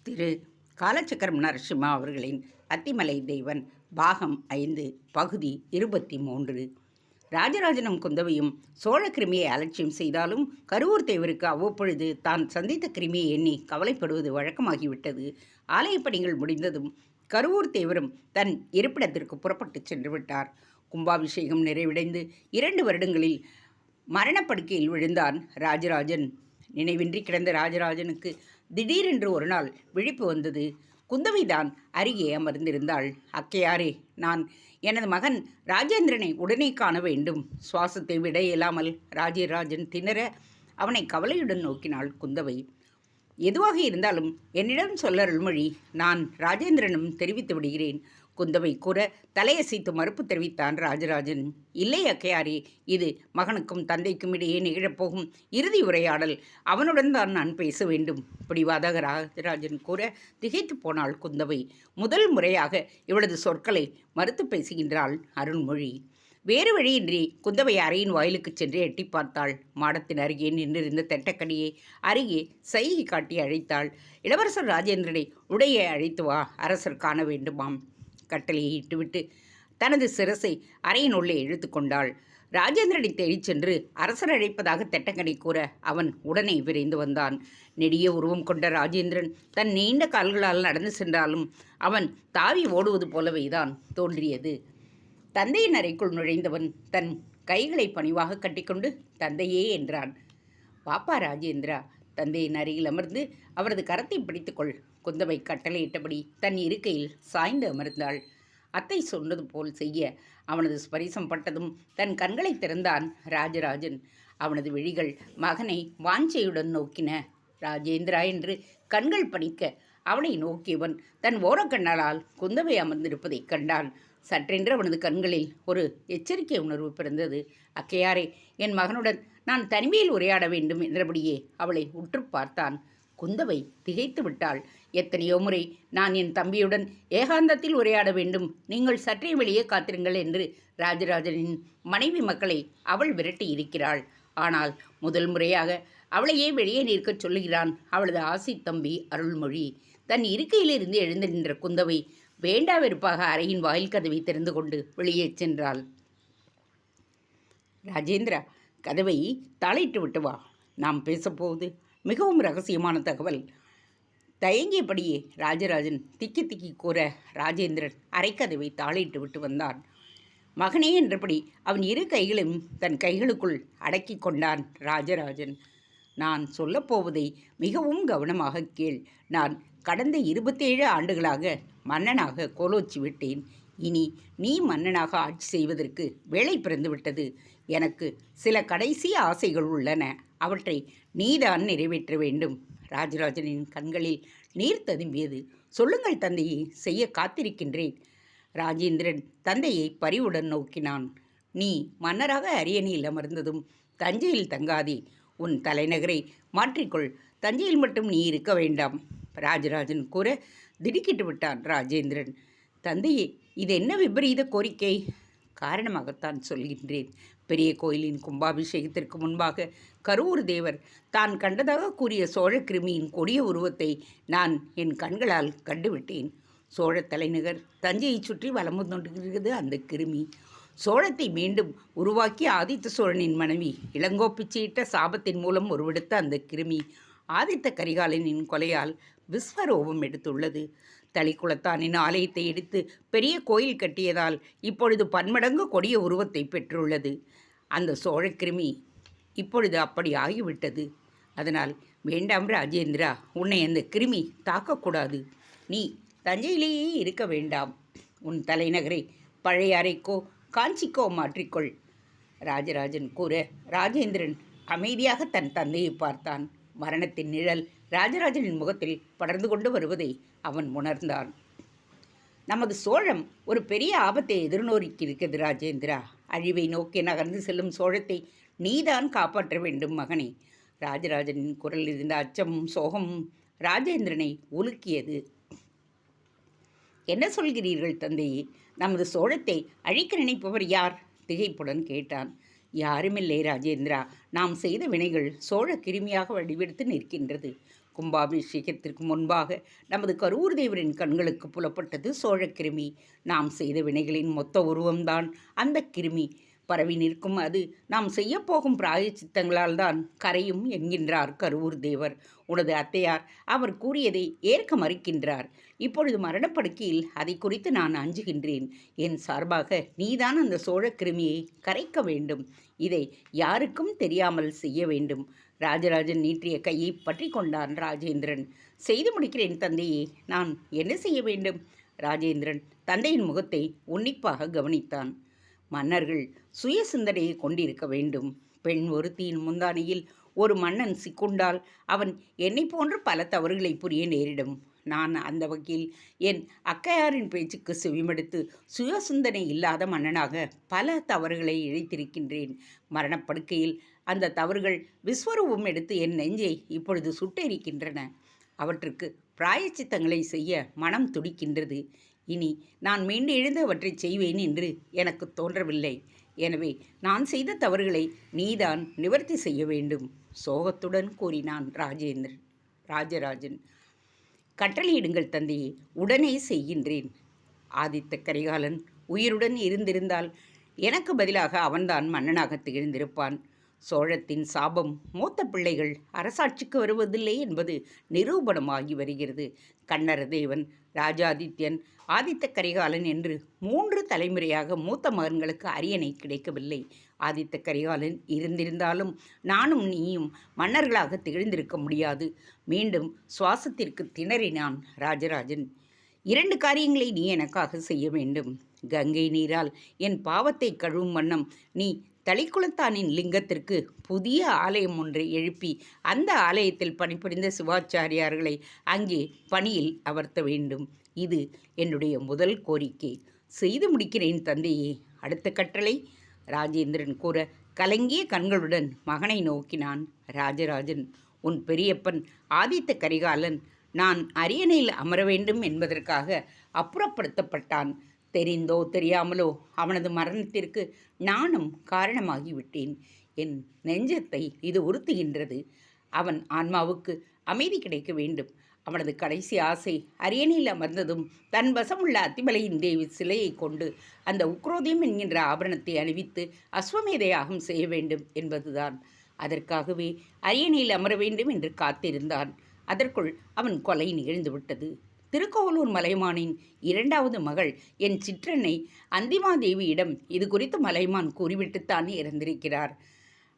திரு காலச்சக்கரம் நரசிம்மா அவர்களின் அத்திமலை தெய்வன் பாகம் 5 பகுதி 23. ராஜராஜனும் குந்தவையும் சோழ கிருமியை அலட்சியம் செய்தாலும் கருவூர் தேவருக்கு அவ்வப்பொழுது தான் சந்தித்த கிருமியை எண்ணி கவலைப்படுவது வழக்கமாகிவிட்டது. ஆலய பணிகள் முடிந்ததும் கருவூர் தேவரும் தன் இருப்பிடத்திற்கு புறப்பட்டு சென்று விட்டார். கும்பாபிஷேகம் நிறைவடைந்து 2 வருடங்களில் மரணப்படுக்கையில் விழுந்தான் ராஜராஜன். நினைவின்றி கிடந்த ராஜராஜனுக்கு திடீரென்று ஒரு நாள் விழிப்பு வந்தது. குந்தவைதான் அருகே அமர்ந்திருந்தாள். அக்கையாரே, நான் எனது மகன் ராஜேந்திரனை உடனே காண வேண்டும். சுவாசத்தை விட இயலாமல் ராஜராஜன் திணற அவனை கவலையுடன் நோக்கினாள் குந்தவை. எதுவாக இருந்தாலும் என்னிடம் சொல்ல அருள்மொழி, நான் ராஜேந்திரனும் தெரிவித்து விடுகிறேன். குந்தவை கூற தலையசைத்து மறுப்பு தெரிவித்தான் ராஜராஜன். இல்லை அக்கையாரே, இது மகனுக்கும் தந்தைக்கும் இடையே நிகழப்போகும் இறுதி உரையாடல். அவனுடன் தான் நான் பேச வேண்டும். பிடிவாதாக ராஜராஜன் கூற திகைத்து போனாள் குந்தவை. முதல் முறையாக இவளது சொற்களை மறுத்து பேசுகின்றாள் அருள்மொழி. வேறு வழியின்றி குந்தவை அறையின் வாயிலுக்கு சென்று எட்டி பார்த்தாள். மாடத்தின் அருகே நின்றிருந்த தெட்டக்கடியை அருகே சைகை காட்டி அழைத்தாள். இளவரசர் ராஜேந்திரனை உடைய அழைத்து வா, அரசர் காண வேண்டுமாம். கட்டளையை இட்டுவிட்டு தனது சிரசை அறையின் உள்ளே இழுத்து கொண்டாள். ராஜேந்திரனை தேடிச் சென்று அரசர் அழைப்பதாக தெட்டக்கடை கூற அவன் உடனே விரைந்து வந்தான். நெடிய உருவம் கொண்ட ராஜேந்திரன் தன் நீண்ட கால்களால் நடந்து சென்றாலும் அவன் தாவி ஓடுவது போலவேதான் தோன்றியது. தந்தையின் அறைக்குள் நுழைந்தவன் தன் கைகளை பணிவாக கட்டிக்கொண்டு தந்தையே என்றான். பாப்பா ராஜேந்திரா, தந்தையின் அருகில் அமர்ந்து அவரது கரத்தை பிடித்துக்கொள். குந்தவை கட்டளையிட்டபடி தன் இருக்கையில் சாய்ந்து அமர்ந்தாள். அத்தை சொன்னது போல் செய்ய அவனது ஸ்பரிசம் பட்டதும் தன் கண்களை திறந்தான் ராஜராஜன். அவனது விழிகள் மகனை வாஞ்சையுடன் நோக்கின. ராஜேந்திரா என்று கண்கள் பணிக்க அவனை நோக்கியவன் தன் ஓரக்கண்ணால் குந்தவை அமர்ந்திருப்பதைக் கண்டான். சற்றென்று அவனது கண்களில் ஒரு எச்சரிக்கை உணர்வு பிறந்தது. அக்கையாரே, என் மகனுடன் நான் தனிமையில் உரையாட வேண்டும் என்றபடியே அவளை உற்று பார்த்தான். குந்தவை திகைத்து விட்டாள். எத்தனையோ முறை நான் என் தம்பியுடன் ஏகாந்தத்தில் உரையாட வேண்டும், நீங்கள் சற்றே வெளியே காத்திருங்கள் என்று ராஜராஜனின் மனைவி மக்களை அவள் விரட்டி இருக்கிறாள். ஆனால் முதல் முறையாக அவளையே வெளியே நிற்கச் சொல்லுகிறான் அவளது ஆசை தம்பி அருள்மொழி. தன் இருக்கையிலிருந்து எழுந்து நின்ற குந்தவை வேண்டா வெறுப்பாக அறையின் வாயில் கதவை திறந்து கொண்டு வெளியே சென்றாள். ராஜேந்திரா, கதவை தாளிட்டு விட்டு வா, நாம் பேசப்போவது மிகவும் ரகசியமான தகவல். தயங்கியபடியே ராஜராஜன் திக்கி திக்கி கூற ராஜேந்திரன் அரைக்கதவை தாளிட்டு விட்டு வந்தான். மகனே என்றபடி அவன் இரு கைகளையும் தன் கைகளுக்குள் அடக்கி கொண்டான் ராஜராஜன். நான் சொல்லப்போவதை மிகவும் கவனமாக கேள். நான் கடந்த 27 ஆண்டுகளாக மன்னனாக கோலோச்சி விட்டேன். இனி நீ மன்னனாக ஆட்சி செய்வதற்கு வேலை பிறந்துவிட்டது. எனக்கு சில கடைசி ஆசைகள் உள்ளன. அவற்றை நீதான் நிறைவேற்ற வேண்டும். ராஜராஜனின் கண்களில் நீர் ததும்பியது. சொல்லுங்கள் தந்தையை, செய்ய காத்திருக்கின்றேன். ராஜேந்திரன் தந்தையை பரிவுடன் நோக்கினான். நீ மன்னராக அரியணையில் அமர்ந்ததும் தஞ்சையில் தங்காதே. உன் தலைநகரை மாற்றிக்கொள். தஞ்சையில் மட்டும் நீ இருக்க வேண்டாம். ராஜராஜன் கூற திடுக்கிட்டு விட்டான் ராஜேந்திரன். தந்தையே, இது என்ன விபரீத கோரிக்கை? காரணமாகத்தான் சொல்கின்றேன். பெரிய கோயிலின் கும்பாபிஷேகத்திற்கு முன்பாக கருவூர் தேவர் தான் கண்டதாக கூறிய சோழ கிருமியின் கொடிய உருவத்தை நான் என் கண்களால் கண்டுவிட்டேன். சோழ தலைநகர் தஞ்சையை சுற்றி வலம் கொண்டிருக்கிறது அந்த கிருமி. சோழத்தை மீண்டும் உருவாக்கி ஆதித்த சோழனின் மனைவி இளங்கோ பிச்சையிட்ட சாபத்தின் மூலம் உருவெடுத்த அந்த கிருமி ஆதித்த கரிகாலனின் கொலையால் விஸ்வரூபம் எடுத்துள்ளது. தளிக்குளத்தானின் ஆலயத்தை எடுத்து பெரிய கோயில் கட்டியதால் இப்பொழுது பன்மடங்கு கொடிய உருவத்தை பெற்றுள்ளது. அந்த சோழ கிருமி இப்பொழுது அப்படி ஆகிவிட்டது. அதனால் வேண்டாம் ராஜேந்திரா, உன்னை அந்த கிருமி தாக்கக்கூடாது. நீ தஞ்சையிலேயே இருக்க வேண்டாம். உன் தலைநகரை பழைய அறைக்கோ காஞ்சிக்கோ மாற்றிக்கொள். ராஜராஜன் கூற ராஜேந்திரன் அமைதியாக தன் தந்தையை பார்த்தான். மரணத்தின் நிழல் ராஜராஜனின் முகத்தில் படர்ந்து கொண்டு வருவதை அவன் உணர்ந்தான். நமது சோழம் ஒரு பெரிய ஆபத்தை எதிர்நோக்கியிருக்கிறது ராஜேந்திரா. அழிவை நோக்கி நகர்ந்து செல்லும் சோழத்தை நீதான் காப்பாற்ற வேண்டும் மகனே. ராஜராஜனின் குரலில் இருந்த அச்சமும் சோகமும் ராஜேந்திரனை உலுக்கியது. என்ன சொல்கிறீர்கள் தந்தையே? நமது சோழத்தை அழிக்க நினைப்பவர் யார்? திகைப்புடன் கேட்டான். யாருமில்லை ராஜேந்திரா. நாம் செய்த வினைகள் சோழ கிருமியாக வடிவெடுத்து நிற்கின்றது. கும்பாபிஷேகத்திற்கு முன்பாக நமது கரூர் தேவரின் கண்களுக்கு புலப்பட்டது சோழக்கிருமி. நாம் செய்த வினைகளின் மொத்த உருவம்தான் அந்த கிருமி. பரவி நிற்கும் அது நாம் செய்யப்போகும் பிராயச்சித்தங்களால் தான் கரையும் என்கின்றார் கரூர் தேவர். உனது அத்தையார் அவர் கூறியதை ஏற்க மறுக்கின்றார். இப்பொழுது மரணப்படுக்கையில் அதை குறித்து நான் அஞ்சுகின்றேன். என் சார்பாக நீதான் அந்த சோழக்கிருமியை கரைக்க வேண்டும். இதை யாருக்கும் தெரியாமல் செய்ய வேண்டும். ராஜராஜன் நீட்டிய கையை பற்றி கொண்டான் ராஜேந்திரன். செய்து முடிக்கிறேன் தந்தையே, நான் என்ன செய்ய வேண்டும்? ராஜேந்திரன் தந்தையின் முகத்தை உன்னிப்பாக கவனித்தான். மன்னர்கள் சுய சிந்தனையை கொண்டிருக்க வேண்டும். பெண் ஒருத்தியின் முந்தானையில் ஒரு மன்னன் சிக்குண்டால் அவன் என்னை போன்று பல தவறுகளை புரிய நேரிடும். நான் அந்த வகையில் என் அக்கையாரின் பேச்சுக்கு செவிமடுத்து சுய சிந்தனை இல்லாத மன்னனாக பல தவறுகளை இழைத்திருக்கின்றேன். மரணப்படுக்கையில் அந்த தவறுகள் விஸ்வரூபம் எடுத்து என் நெஞ்சை இப்பொழுது சுட்டெரிக்கின்றன. அவற்றுக்கு பிராயச்சித்தங்களை செய்ய மனம் துடிக்கின்றது. இனி நான் மீண்டு எழுந்து அவற்றை செய்வேன் என்று எனக்கு தோன்றவில்லை. எனவே நான் செய்த தவறுகளை நீதான் நிவர்த்தி செய்ய வேண்டும், சோகத்துடன் கூறினான் ராஜராஜன். கட்டளையிடுங்கள் தந்தையே, உடனே செய்கின்றேன். ஆதித்த கரிகாலன் உயிருடன் இருந்திருந்தால் எனக்கு பதிலாக அவன்தான் மன்னனாக திகழ்ந்திருப்பான். சோழத்தின் சாபம் மூத்த பிள்ளைகள் அரசாட்சிக்கு வருவதில்லை என்பது நிரூபணமாகி வருகிறது. கண்ணரதேவன், ராஜாதித்யன், ஆதித்த கரிகாலன் என்று 3 தலைமுறையாக மூத்த மகன்களுக்கு அரியணை கிடைக்கவில்லை. ஆதித்த கரிகாலன் இருந்திருந்தாலும் நானும் நீயும் மன்னர்களாக திகழ்ந்திருக்க முடியாது. மீண்டும் சுவாசத்திற்கு திணறினான் ராஜராஜன். 2 காரியங்களை நீ எனக்காக செய்ய வேண்டும். கங்கை நீரால் என் பாவத்தை கழுவும் வண்ணம் நீ தளிக்குளத்தானின் லிங்கத்திற்கு புதிய ஆலயம் ஒன்றை எழுப்பி அந்த ஆலயத்தில் பணிபுரிந்த சிவாச்சாரியார்களை அங்கே பணியில் அமர்த்த வேண்டும். இது என்னுடைய முதல் கோரிக்கை. செய்து முடிக்கிறேன் தந்தையே. அடுத்த கட்டளை? ராஜேந்திரன் கூற கலங்கிய கண்களுடன் மகனை நோக்கினான் ராஜராஜன். உன் பெரியப்பன் ஆதித்த கரிகாலன் நான் அரியணையில் அமர வேண்டும் என்பதற்காக அப்புறப்படுத்தப்பட்டான். தெரிந்தோ தெரியாமலோ அவனது மரணத்திற்கு நானும் காரணமாகிவிட்டேன். என் நெஞ்சத்தை இது உறுத்துகின்றது. அவன் ஆன்மாவுக்கு அமைதி கிடைக்க வேண்டும். அவனது கடைசி ஆசை அரியணையில் அமர்ந்ததும் தன் வசமுள்ள அத்திமலையின் தேவி சிலையை கொண்டு அந்த உக்ரோதியம் என்கின்ற ஆபரணத்தை அணிவித்து அஸ்வமேத யாகம் செய்ய வேண்டும் என்பதுதான். அதற்காகவே அரியணையில் அமர வேண்டும் என்று காத்திருந்தான். அதற்குள் அவன் கொலை நிகழ்ந்துவிட்டது. திருக்கோவலூர் மலைமானின் 2வது மகள் என் சிற்றன்னை அந்திமாதேவியிடம் இது குறித்து மலைமான் கூறிவிட்டுத்தான் இறந்திருக்கிறார்.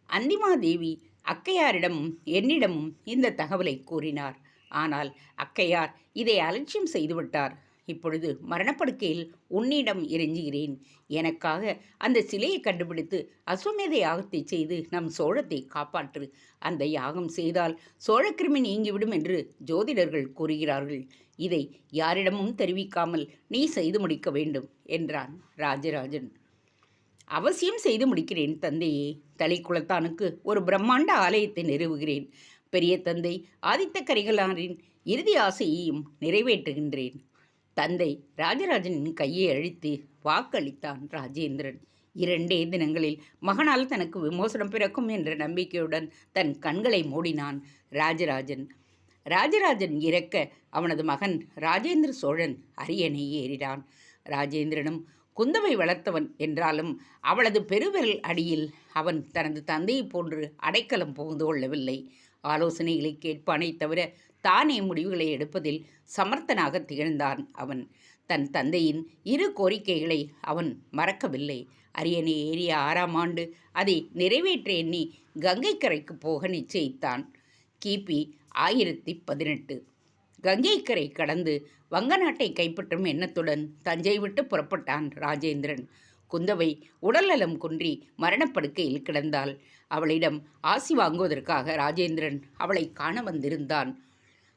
அந்திமாதேவி அக்கையாரிடமும் என்னிடமும் இந்த தகவலை கூறினார். ஆனால் அக்கையார் இதை அலட்சியம் செய்துவிட்டார். இப்பொழுது மரணப்படுக்கையில் உன்னிடம் இறைஞ்சுகிறேன். எனக்காக அந்த சிலையை கண்டுபிடித்து அஸ்வமேத யாகத்தை செய்து நம் சோழத்தை காப்பாற்று. அந்த யாகம் செய்தால் சோழக்கிருமி நீங்கிவிடும் என்று ஜோதிடர்கள் கூறுகிறார்கள். இதை யாரிடமும் தெரிவிக்காமல் நீ செய்து முடிக்க வேண்டும் என்றான் ராஜராஜன். அவசியம் செய்து முடிக்கிறேன் தந்தையே. தளிக்குளத்தானுக்கு ஒரு பிரம்மாண்ட ஆலயத்தை நிறுவுகிறேன். பெரிய தந்தை ஆதித்த கரிகாலனின் இறுதி ஆசையையும் நிறைவேற்றுகின்றேன். தந்தை ராஜராஜனின் கையை அழித்து வாக்களித்தான் ராஜேந்திரன். 2 தினங்களில் மகனால் தனக்கு விமோசனம் பிறக்கும் என்ற நம்பிக்கையுடன் தன் கண்களை மூடினான் ராஜராஜன். ராஜராஜன் இறக்க அவனது மகன் ராஜேந்திர சோழன் அரியணை ஏறினான். ராஜேந்திரனும் குந்தவை வளர்த்தவன் என்றாலும் அவளது பெருவிரல் அடியில் அவன் தனது தந்தையைப் போன்று அடைக்கலம் புகுந்து கொள்ளவில்லை. ஆலோசனைகளை கேட்பானே தவிர தானே முடிவுகளை எடுப்பதில் சமர்த்தனாக திகழ்ந்தான் அவன். தன் தந்தையின் 2 கோரிக்கைகளை அவன் மறக்கவில்லை. அரியணை ஏறிய 6ஆம் ஆண்டு அதை நிறைவேற்ற எண்ணி கங்கை கரைக்கு போக நிச்சயித்தான். கிபி 1018. கங்கைக்கரை கடந்து வங்க நாட்டை கைப்பற்றும் எண்ணத்துடன் தஞ்சை விட்டு புறப்பட்டான் ராஜேந்திரன். குந்தவை உடல்நலம் குன்றி மரணப்படுக்கையில் கிடந்தாள். அவளிடம் ஆசி வாங்குவதற்காக ராஜேந்திரன் அவளை காண வந்திருந்தான்.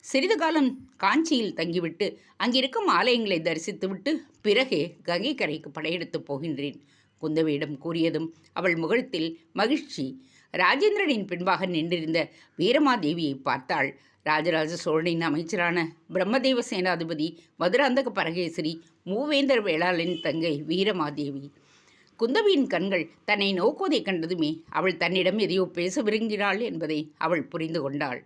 சிறிது காலம் காஞ்சியில் தங்கிவிட்டு அங்கிருக்கும் ஆலயங்களை தரிசித்துவிட்டு பிறகே கங்கை கரைக்கு படையெடுத்து போகின்றேன் குந்தவையிடம் கூறியதும் அவள் முகத்தில் மகிழ்ச்சி. ராஜேந்திரனின் பின்பாக நின்றிருந்த வீரமாதேவியை பார்த்தாள். ராஜராஜ சோழனின் அமைச்சரான பிரம்மதேவ சேனாதிபதி மதுராந்தக பரகேசரி மூவேந்தர் வேளாளின் தங்கை வீரமாதேவி. குந்தவியின் கண்கள் தன்னை நோக்குவதைக் கண்டதுமே அவள் தன்னிடம் எதையோ பேச விரும்பினாள் என்பதை அவள் புரிந்து கொண்டாள்.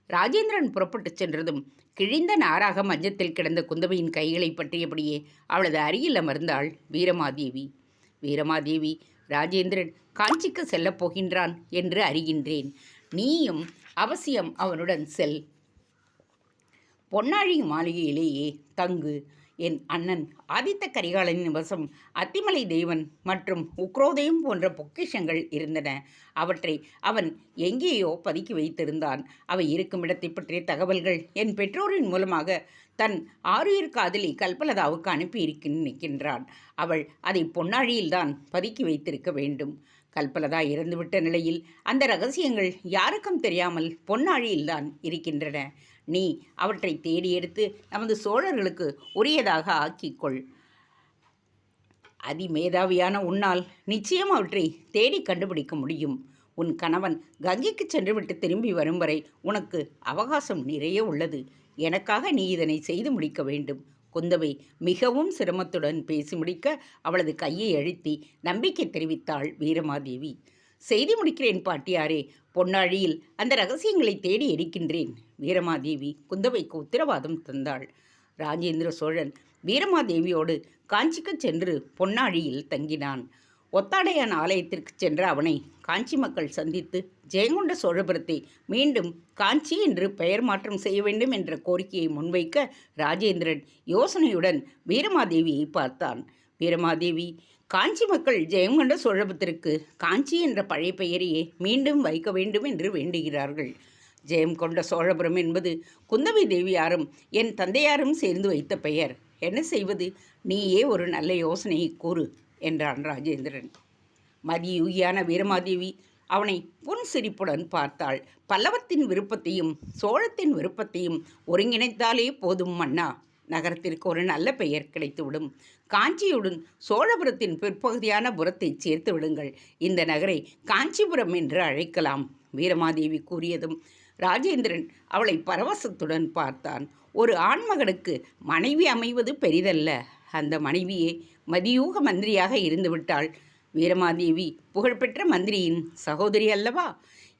ராஜேந்திரன் புறப்பட்டுச் சென்றதும் கிழிந்த நாராக மஞ்சத்தில் கிடந்த குந்தவையின் கைகளை பற்றியபடியே அவளது அருகில் அமர்ந்தாள் வீரமாதேவி. வீரமாதேவி, ராஜேந்திரன் காஞ்சிக்கு செல்லப் போகின்றான் என்று அறிகின்றேன். நீயும் அவசியம் அவனுடன் செல். பொன்னாழி மாளிகையிலேயே தங்கு. என் அண்ணன் ஆதித்த கரிகாலனின் வசம் அத்திமலை தெய்வன் மற்றும் உக்ரோதயம் போன்ற பொக்கிஷங்கள் இருந்தன. அவற்றை அவன் எங்கேயோ பதுக்கி வைத்திருந்தான். அவை இருக்கும் இடத்தை பற்றிய தகவல்கள் என் பெற்றோரின் மூலமாக தன் ஆருயிர் காதலி கல்பலதாவுக்கு அனுப்பி நிற்கின்றான். அவள் அதை பொன்னாழியில்தான் பதுக்கி வைத்திருக்க வேண்டும். கல்பலதா இறந்துவிட்ட நிலையில் அந்த ரகசியங்கள் யாருக்கும் தெரியாமல் பொன்னாழியில்தான் இருக்கின்றன. நீ அவற்றை தேடி எடுத்து நமது சோழர்களுக்கு உரியதாக ஆக்கிக்கொள். அதிமேதாவியான உன்னால் நிச்சயம் அவற்றை தேடி கண்டுபிடிக்க முடியும். உன் கணவன் கங்கைக்கு சென்றுவிட்டு திரும்பி வரும் வரை உனக்கு அவகாசம் நிறைய உள்ளது. எனக்காக நீ இதனை செய்து முடிக்க வேண்டும். குந்தவை மிகவும் சிரமத்துடன் பேசி முடிக்க அவளது கையை அழுத்தி நம்பிக்கை தெரிவித்தாள் வீரமாதேவி. செய்தி முடிக்கிறேன் பாட்டியாரே. பொன்னாழியில் அந்த ரகசியங்களை தேடி எடுக்கின்றேன். வீரமாதேவி குந்தவைக்கு உத்தரவாதம் தந்தாள். ராஜேந்திர சோழன் வீரமாதேவியோடு காஞ்சிக்கு சென்று பொன்னாழியில் தங்கினான். ஒத்தாடையான் ஆலயத்திற்கு சென்ற அவனை காஞ்சி மக்கள் சந்தித்து ஜெயங்கொண்ட சோழபுரத்தை மீண்டும் காஞ்சி என்று பெயர் மாற்றம் செய்ய வேண்டும் என்ற கோரிக்கையை முன்வைக்க ராஜேந்திரன் யோசனையுடன் வீரமாதேவியை பார்த்தான். வீரமாதேவி, காஞ்சி மக்கள் ஜெயங்கொண்ட சோழபுரத்திற்கு காஞ்சி என்ற பழைய பெயரையே மீண்டும் வைக்க வேண்டும் என்று வேண்டுகிறார்கள். ஜெயம் கொண்ட சோழபுரம் என்பது குந்தவை தேவியாரும் என் தந்தையாரும் சேர்ந்து வைத்த பெயர். என்ன செய்வது? நீயே ஒரு நல்ல யோசனையை கூறு என்றான் ராஜேந்திரன். மதியூகியான வீரமாதேவி அவனை புன்சிரிப்புடன் பார்த்தாள். பல்லவத்தின் விருப்பத்தையும் சோழத்தின் விருப்பத்தையும் ஒருங்கிணைத்தாலே போதும் மன்னா. நகரத்திற்கு ஒரு நல்ல பெயர் கிடைத்துவிடும். காஞ்சியுடன் சோழபுரத்தின் பிற்பகுதியான புறத்தை சேர்த்து விடுங்கள். இந்த நகரை காஞ்சிபுரம் என்று அழைக்கலாம். வீரமாதேவி கூறியதும் ராஜேந்திரன் அவளை பரவசத்துடன் பார்த்தான். ஒரு ஆண்மகனுக்கு மனைவி அமைவது பெரிதல்ல. அந்த மனைவியே மதியூக மந்திரியாக இருந்துவிட்டாள். வீரமாதேவி புகழ்பெற்ற மந்திரியின் சகோதரி அல்லவா?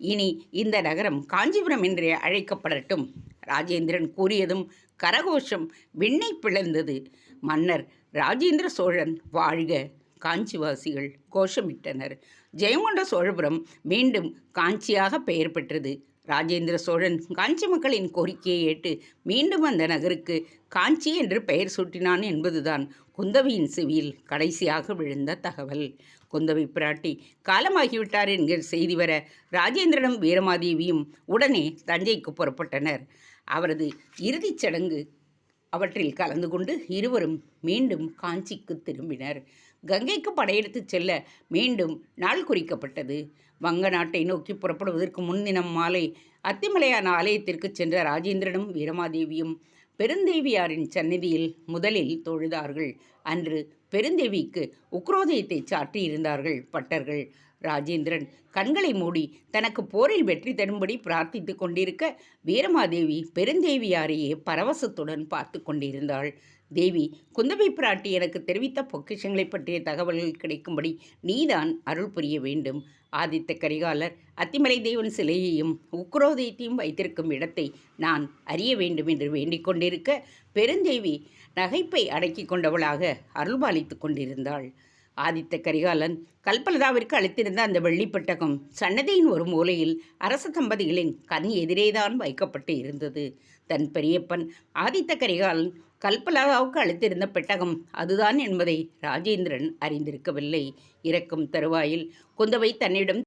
இனி இந்த நகரம் காஞ்சிபுரம் என்றே அழைக்கப்படட்டும். ராஜேந்திரன் கூறியதும் கரகோஷம் விண்ணை பிளந்தது. மன்னர் ராஜேந்திர சோழன் வாழ்க! காஞ்சிவாசிகள் கோஷமிட்டனர். ஜெயங்கொண்ட சோழபுரம் மீண்டும் காஞ்சியாக பெயர் பெற்றது. ராஜேந்திர சோழன் காஞ்சி மக்களின் கோரிக்கையை ஏற்று மீண்டும் அந்த நகருக்கு காஞ்சி என்று பெயர் சூட்டினான் என்பதுதான் குந்தவையின் செவியில் கடைசியாக விழுந்த தகவல். குந்தவை பிராட்டி காலமாகிவிட்டார் என்கிற செய்தி வர ராஜேந்திரனும் வீரமாதேவியும் உடனே தஞ்சைக்கு புறப்பட்டனர். அவரது இறுதிச் சடங்கு அவற்றில் கலந்து கொண்டு இருவரும் மீண்டும் காஞ்சிக்கு திரும்பினர். கங்கைக்கு படையெடுத்துச் செல்ல மீண்டும் நாள் குறிக்கப்பட்டது. வங்க நாட்டை நோக்கி புறப்படுவதற்கு முன்தினம் மாலை அத்திமலையான ஆலயத்திற்கு சென்ற ராஜேந்திரனும் வீரமாதேவியும் பெருந்தேவியாரின் சந்நிதியில் முதலில் தொழுதார்கள். அன்று பெருந்தேவிக்கு உக்ரோதயத்தை சாற்றியிருந்தார்கள் பட்டர்கள். ராஜேந்திரன் கண்களை மூடி தனக்கு போரில் வெற்றி தரும்படி பிரார்த்தித்து கொண்டிருக்க வீரமாதேவி பெருந்தேவியாரையே பரவசத்துடன் பார்த்து கொண்டிருந்தாள். தேவி, குந்தவை பிராட்டி எனக்கு தெரிவித்த பொக்கிஷங்களை பற்றிய தகவல்கள் கிடைக்கும்படி நீதான் அருள் புரிய வேண்டும். ஆதித்த கரிகாலர் அத்திமலை தெய்வன் சிலையையும் உக்ரோதயத்தையும் வைத்திருக்கும் இடத்தை நான் அறிய வேண்டும் என்று வேண்டிக் கொண்டிருக்க பெருந்தேவி நகைப்பை அடக்கி கொண்டவளாக அருள்பாலித்து கொண்டிருந்தாள். ஆதித்த கரிகாலன் கல்பலதாவிற்கு அளித்திருந்த அந்த வெள்ளிப்பட்டகம் சன்னதியின் ஒரு மூலையில் அரச தம்பதிகளின் கண் எதிரேதான் வைக்கப்பட்டு இருந்தது. தன் பெரியப்பன் ஆதித்த கரிகாலன் கல்பலதாவுக்கு அளித்திருந்த பெட்டகம் அதுதான் என்பதை ராஜேந்திரன் அறிந்திருக்கவில்லை. இறக்கும் தருவாயில் குந்தவை தன்னிடம்